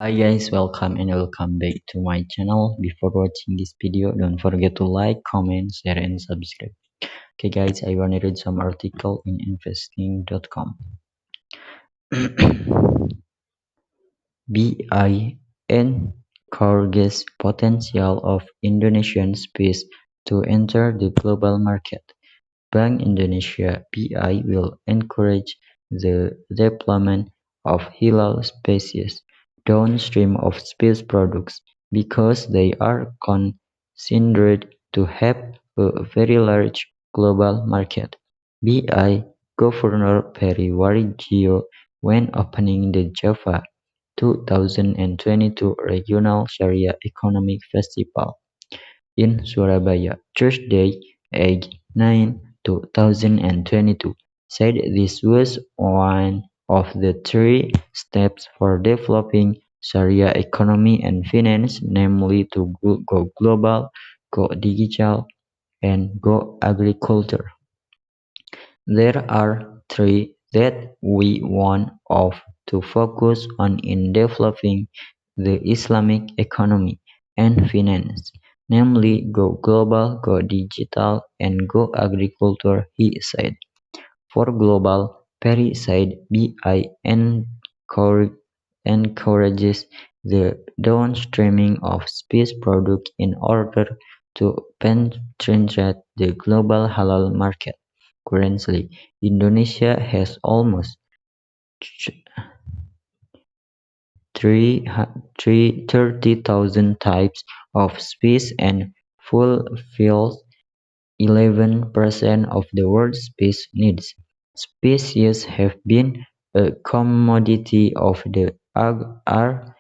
Hi guys, welcome back to my channel. Before watching this video, don't forget to like, comment, share, and subscribe. Okay guys, I wanna read some article in investing.com. BI encourages potential of Indonesian space to enter the global market. Bank Indonesia (BI) will encourage the development of halal species downstream of space products because they are considered to have a very large global market. BI Governor Perry Warjio when opening the Java 2022 Regional Sharia Economic Festival in Surabaya, Thursday, August 9, 2022, said this was one of the three steps for developing Sharia economy and finance, namely to go global, go digital, and go agriculture. There are three that we want of to focus on in developing the Islamic economy and finance, namely go global, go digital, and go agriculture, he said. For global, Perry said BI encourages the downstreaming of space products in order to penetrate the global halal market. Currently, Indonesia has almost 30,000 types of species and fulfills 11% of the world's space needs. Species have been a commodity of the archipelago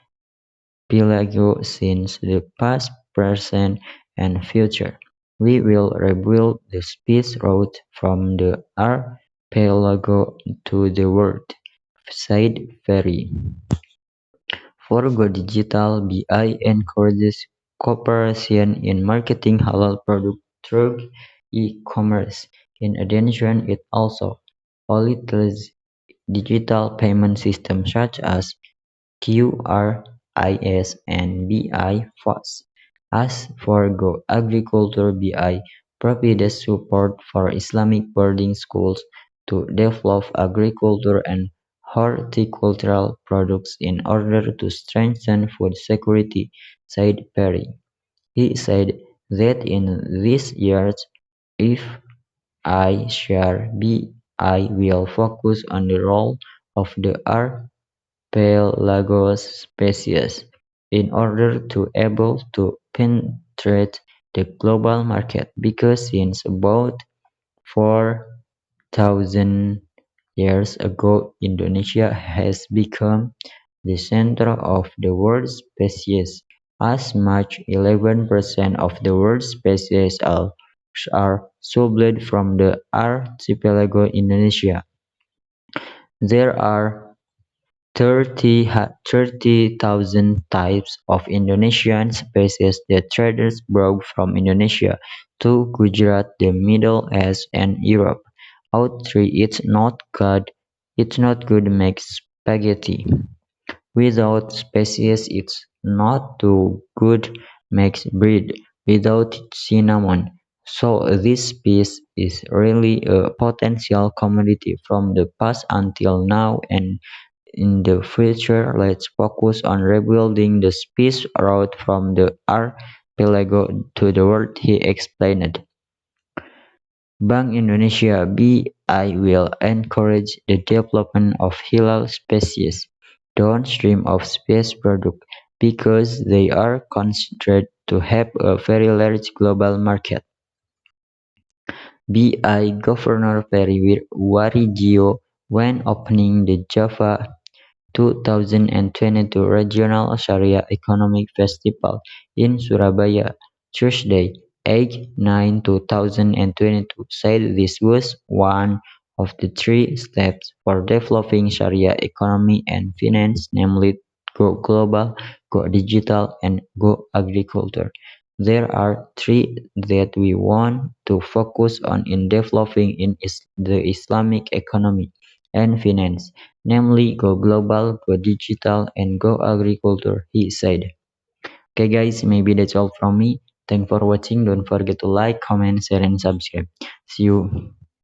since the past, present, and future. We will rebuild the space route from the archipelago to the world, said Ferry. For Go Digital, BI encourages cooperation in marketing halal products through e-commerce. In addition, it also facilitates digital payment systems such as QRIS and BI Fast. As for Go Agriculture, BI provides support for Islamic boarding schools to develop agriculture and horticultural products in order to strengthen food security, said Perry. He said that in these years, if I share BI will focus on the role of the archipelago's species in order to able to penetrate the global market because since about 4,000 years ago, Indonesia has become the center of the world's species. As much 11% of the world's species are subled from the archipelago Indonesia. There are 30,000 types of Indonesian species that traders brought from Indonesia to Gujarat, the Middle East, and Europe. Although it's not good to make spaghetti. Without species it's not too good makes bread without cinnamon. So this piece is really a potential commodity from the past until now, and in the future let's focus on rebuilding the space route from the archipelago to the world, he explained. Bank Indonesia (BI) will encourage the development of halal species downstream of space products because they are considered to have a very large global market. BI Governor Perry Warjio when opening the Java 2022 Regional Sharia Economic Festival in Surabaya, Thursday, August 9, 2022, said this was one of the three steps for developing Sharia economy and finance, namely Go Global, Go Digital, and Go Agriculture. There are three that we want to focus on in developing the Islamic economy, and finance, namely go global, go digital, and go agriculture, he said. Okay guys, maybe that's all from me. Thanks for watching. Don't forget to like, comment, share, and subscribe. See you.